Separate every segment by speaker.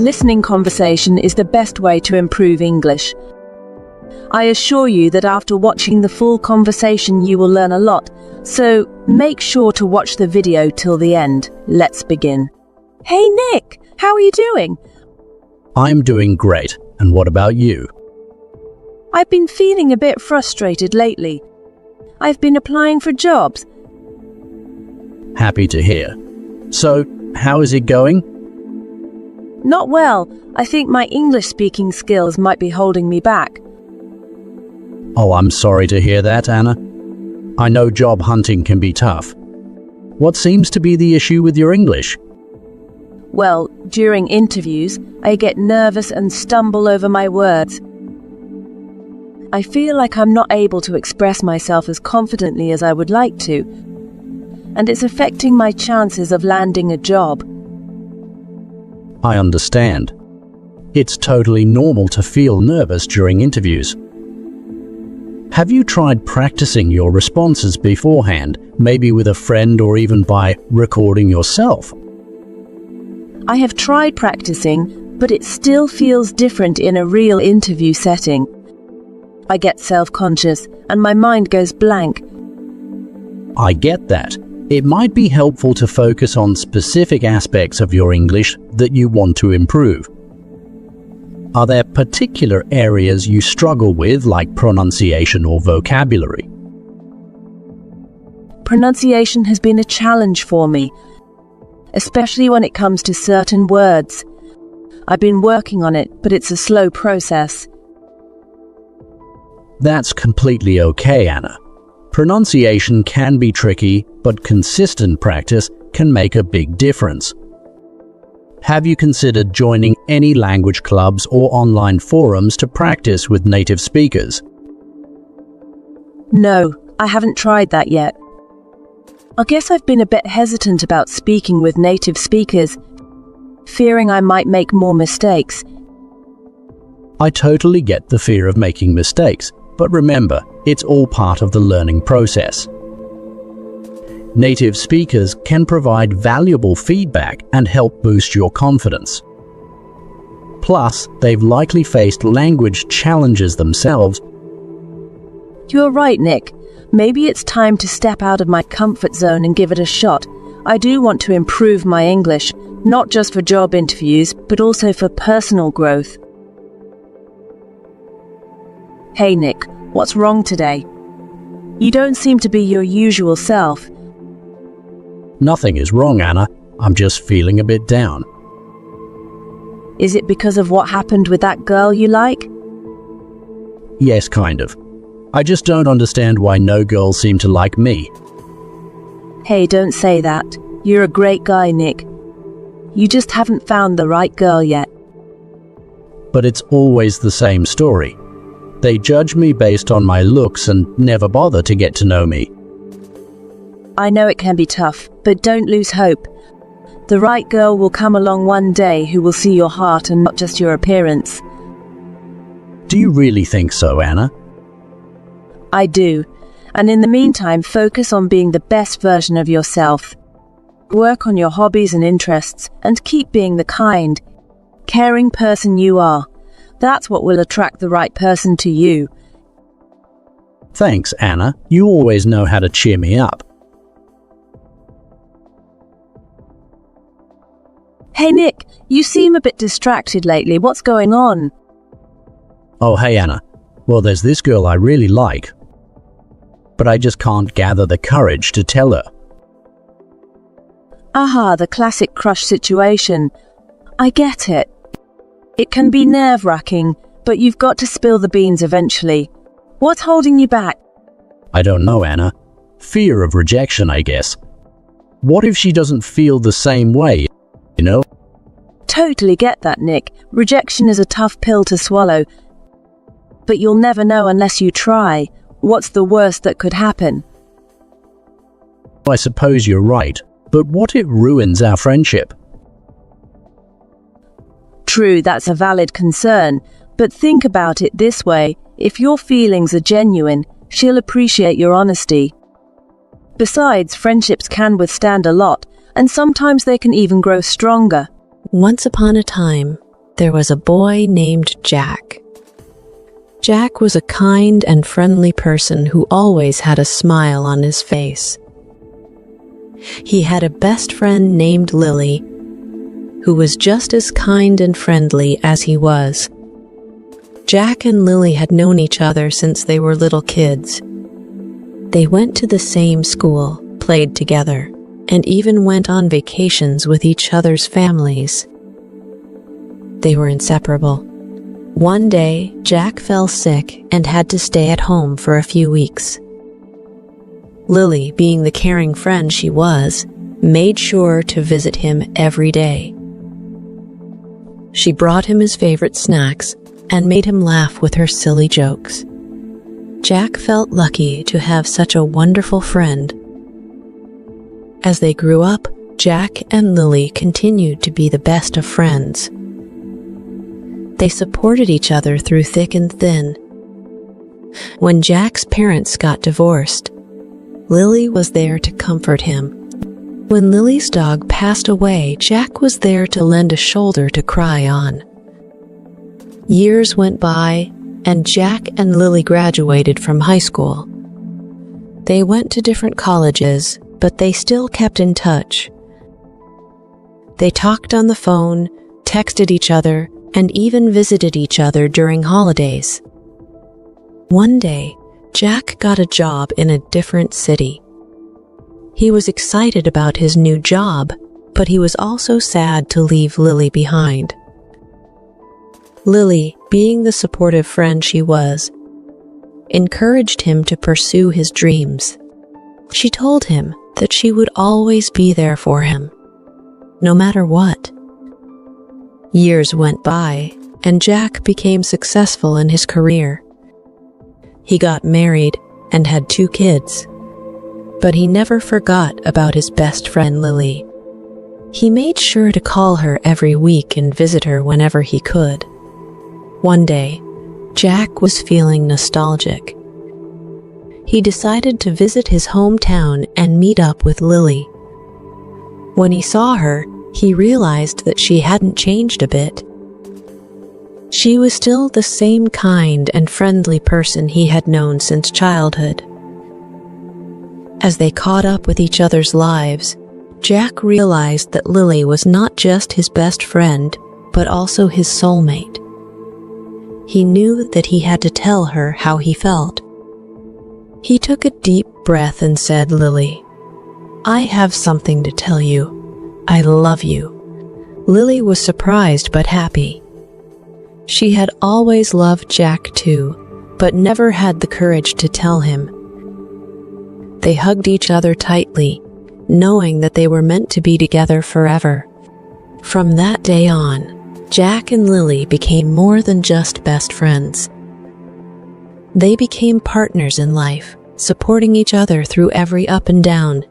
Speaker 1: Listening conversation is the best way to improve English. I assure you that after watching the full conversation you will learn a lot, so make sure to watch the video till the end. Let's begin. Hey Nick, how are you doing?
Speaker 2: I'm doing great, and what about you?
Speaker 1: I've been feeling a bit frustrated lately. I've been applying for jobs.
Speaker 2: Happy to hear. So, how is it going?
Speaker 1: Not well. I think my English speaking skills might be holding me back.
Speaker 2: Oh, I'm sorry to hear that, Anna. I know job hunting can be tough. What seems to be the issue with your English?
Speaker 1: Well, during interviews, I get nervous and stumble over my words. I feel like I'm not able to express myself as confidently as I would like to, and it's affecting my chances of landing a job.
Speaker 2: I understand. It's totally normal to feel nervous during interviews. Have you tried practicing your responses beforehand, maybe with a friend or even by recording yourself?
Speaker 1: I have tried practicing, but it still feels different in a real interview setting. I get self-conscious and my mind goes blank.
Speaker 2: I get that. It might be helpful to focus on specific aspects of your English that you want to improve. Are there particular areas you struggle with, like pronunciation or vocabulary?
Speaker 1: Pronunciation has been a challenge for me, especially when it comes to certain words. I've been working on it, but it's a slow process.
Speaker 2: That's completely okay, Anna. Pronunciation can be tricky, but consistent practice can make a big difference. Have you considered joining any language clubs or online forums to practice with native speakers?
Speaker 1: No, I haven't tried that yet. I guess I've been a bit hesitant about speaking with native speakers, fearing I might make more mistakes.
Speaker 2: I totally get the fear of making mistakes, but remember, it's all part of the learning process. Native speakers can provide valuable feedback and help boost your confidence. Plus, they've likely faced language challenges themselves.
Speaker 1: You're right, Nick. Maybe it's time to step out of my comfort zone and give it a shot. I do want to improve my English, not just for job interviews, but also for personal growth. Hey Nick, what's wrong today? You don't seem to be your usual self.
Speaker 2: Nothing is wrong, Anna. I'm just feeling a bit down.
Speaker 1: Is it because of what happened with that girl you like?
Speaker 2: Yes, kind of. I just don't understand why no girls seem to like me.
Speaker 1: Hey, don't say that. You're a great guy, Nick. You just haven't found the right girl yet.
Speaker 2: But it's always the same story. They judge me based on my looks and never bother to get to know me.
Speaker 1: I know it can be tough, but don't lose hope. The right girl will come along one day who will see your heart and not just your appearance.
Speaker 2: Do you really think so, Anna?
Speaker 1: I do. And in the meantime, focus on being the best version of yourself. Work on your hobbies and interests, and keep being the kind, caring person you are. That's what will attract the right person to you.
Speaker 2: Thanks, Anna. You always know how to cheer me up.
Speaker 1: Hey Nick, you seem a bit distracted lately. What's going on?
Speaker 2: Oh, hey Anna. Well, there's this girl I really like, but I just can't gather the courage to tell her.
Speaker 1: Aha, the classic crush situation. I get it. It can be nerve-wracking, but you've got to spill the beans eventually. What's holding you back?
Speaker 2: I don't know, Anna. Fear of rejection, I guess. What if she doesn't feel the same way, you know?
Speaker 1: Totally get that, Nick. Rejection is a tough pill to swallow. But you'll never know unless you try. What's the worst that could happen?
Speaker 2: I suppose you're right, but what if it ruins our friendship?
Speaker 1: True, that's a valid concern, but think about it this way. If your feelings are genuine, she'll appreciate your honesty. Besides, friendships can withstand a lot, and sometimes they can even grow stronger.
Speaker 3: Once upon a time, there was a boy named Jack. Jack was a kind and friendly person who always had a smile on his face. He had a best friend named Lily, who was just as kind and friendly as he was. Jack and Lily had known each other since they were little kids. They went to the same school, played together, and even went on vacations with each other's families. They were inseparable. One day, Jack fell sick and had to stay at home for a few weeks. Lily, being the caring friend she was, made sure to visit him every day. She brought him his favorite snacks and made him laugh with her silly jokes. Jack felt lucky to have such a wonderful friend. As they grew up, Jack and Lily continued to be the best of friends. They supported each other through thick and thin. When Jack's parents got divorced, Lily was there to comfort him. When Lily's dog passed away, Jack was there to lend a shoulder to cry on. Years went by, and Jack and Lily graduated from high school. They went to different colleges, but they still kept in touch. They talked on the phone, texted each other, and even visited each other during holidays. One day, Jack got a job in a different city. He was excited about his new job, but he was also sad to leave Lily behind. Lily, being the supportive friend she was, encouraged him to pursue his dreams. She told him that she would always be there for him, no matter what. Years went by, and Jack became successful in his career. He got married and had 2 kids, but he never forgot about his best friend Lily. He made sure to call her every week and visit her whenever he could. One day, Jack was feeling nostalgic. He decided to visit his hometown and meet up with Lily. When he saw her, he realized that she hadn't changed a bit. She was still the same kind and friendly person he had known since childhood. As they caught up with each other's lives, Jack realized that Lily was not just his best friend, but also his soulmate. He knew that he had to tell her how he felt. He took a deep breath and said, "Lily, I have something to tell you. I love you." Lily was surprised but happy. She had always loved Jack too, but never had the courage to tell him. They hugged each other tightly, knowing that they were meant to be together forever. From that day on, Jack and Lily became more than just best friends. They became partners in life, supporting each other through every up and down.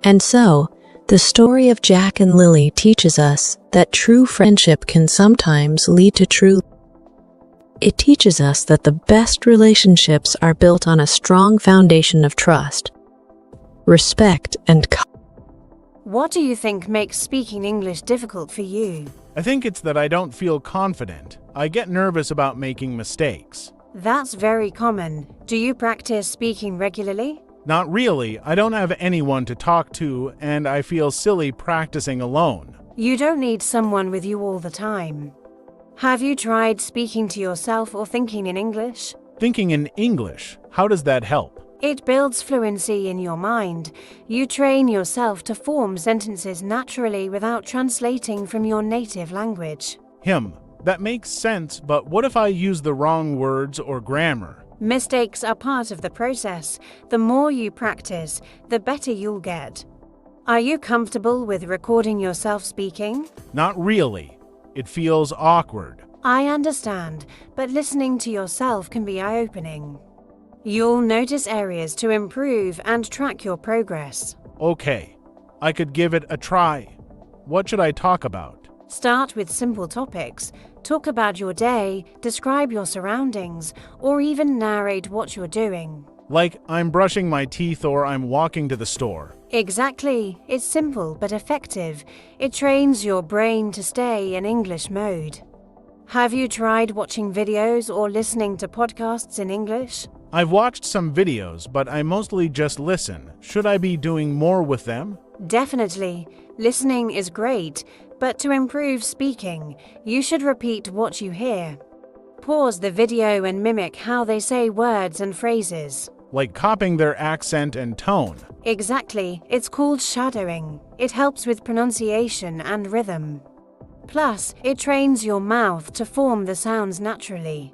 Speaker 3: And so, the story of Jack and Lily teaches us that true friendship can sometimes lead to true. It teaches us that the best relationships are built on a strong foundation of trust, respect, and
Speaker 4: What do you think makes speaking English difficult for you?
Speaker 5: I think it's that I don't feel confident. I get nervous about making mistakes.
Speaker 4: That's very common. Do you practice speaking regularly?
Speaker 5: Not really. I don't have anyone to talk to, and I feel silly practicing alone.
Speaker 4: You don't need someone with you all the time. Have you tried speaking to yourself or thinking in English?
Speaker 5: Thinking in English, how does that help?
Speaker 4: It builds fluency in your mind. You train yourself to form sentences naturally without translating from your native language.
Speaker 5: That makes sense, but what if I use the wrong words or grammar?
Speaker 4: Mistakes are part of the process. The more you practice, the better you'll get. Are you comfortable with recording yourself speaking?
Speaker 5: Not really. It feels awkward.
Speaker 4: I understand, but listening to yourself can be eye-opening. You'll notice areas to improve and track your progress.
Speaker 5: Okay, I could give it a try. What should I talk about?
Speaker 4: Start with simple topics. Talk about your day, describe your surroundings, or even narrate what you're doing.
Speaker 5: Like I'm brushing my teeth or I'm walking to the store.
Speaker 4: Exactly. It's simple but effective. It trains your brain to stay in English mode. Have you tried watching videos or listening to podcasts in English?
Speaker 5: I've watched some videos, but I mostly just listen. Should I be doing more with them?
Speaker 4: Definitely. Listening is great, but to improve speaking, you should repeat what you hear. Pause the video and mimic how they say words and phrases.
Speaker 5: Like copying their accent and tone.
Speaker 4: Exactly. It's called shadowing. It helps with pronunciation and rhythm. Plus, it trains your mouth to form the sounds naturally.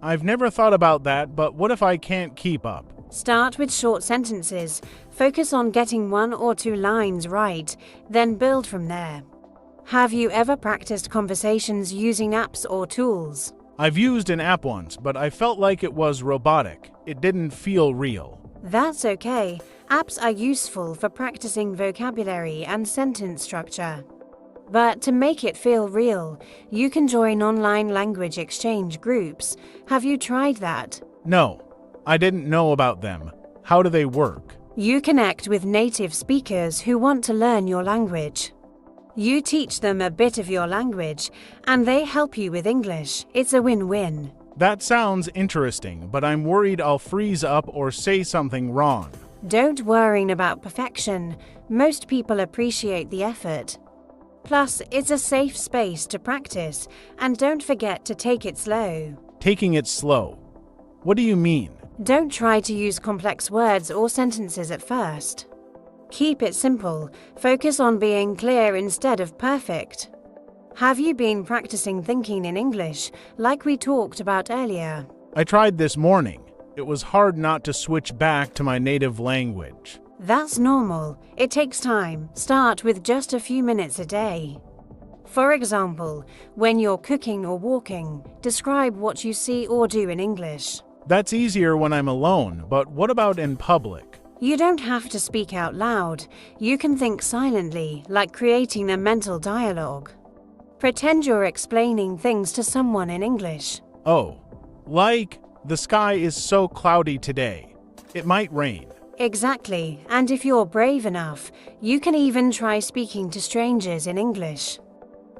Speaker 5: I've never thought about that, but what if I can't keep up?
Speaker 4: Start with short sentences. Focus on getting 1 or 2 lines right, then build from there. Have you ever practiced conversations using apps or tools?
Speaker 5: I've used an app once, but I felt like it was robotic. It didn't feel real.
Speaker 4: That's okay. Apps are useful for practicing vocabulary and sentence structure. But to make it feel real, you can join online language exchange groups. Have you tried that?
Speaker 5: No, I didn't know about them. How do they work?
Speaker 4: You connect with native speakers who want to learn your language. You teach them a bit of your language, and they help you with English. It's a win-win.
Speaker 5: That sounds interesting, but I'm worried I'll freeze up or say something wrong.
Speaker 4: Don't worry about perfection. Most people appreciate the effort. Plus, it's a safe space to practice, and don't forget to take it slow.
Speaker 5: Taking it slow. What do you mean?
Speaker 4: Don't try to use complex words or sentences at first. Keep it simple. Focus on being clear instead of perfect. Have you been practicing thinking in English, like we talked about earlier?
Speaker 5: I tried this morning. It was hard not to switch back to my native language.
Speaker 4: That's normal. It takes time. Start with just a few minutes a day. For example, when you're cooking or walking, describe what you see or do in English.
Speaker 5: That's easier when I'm alone, but what about in public?
Speaker 4: You don't have to speak out loud. You can think silently, like creating a mental dialogue. Pretend you're explaining things to someone in English.
Speaker 5: Oh, like, the sky is so cloudy today. It might rain.
Speaker 4: Exactly, and if you're brave enough, you can even try speaking to strangers in English.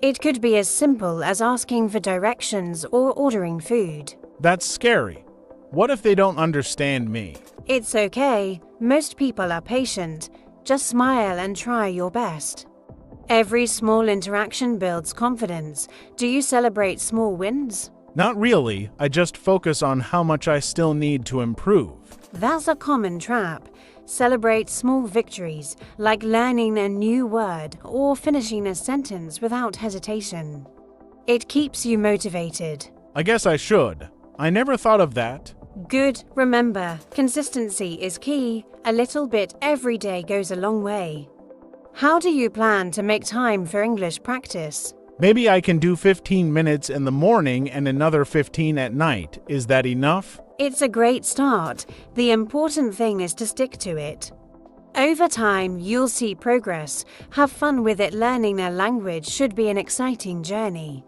Speaker 4: It could be as simple as asking for directions or ordering food.
Speaker 5: That's scary. What if they don't understand me?
Speaker 4: It's okay. Most people are patient. Just smile and try your best. Every small interaction builds confidence. Do you celebrate small wins?
Speaker 5: Not really. I just focus on how much I still need to improve.
Speaker 4: That's a common trap. Celebrate small victories, like learning a new word or finishing a sentence without hesitation. It keeps you motivated.
Speaker 5: I guess I should. I never thought of that.
Speaker 4: Good. Remember, consistency is key. A little bit every day goes a long way. How do you plan to make time for English practice?
Speaker 5: Maybe I can do 15 minutes in the morning and another 15 at night. Is that enough?
Speaker 4: It's a great start. The important thing is to stick to it. Over time, you'll see progress. Have fun with it. Learning a language should be an exciting journey.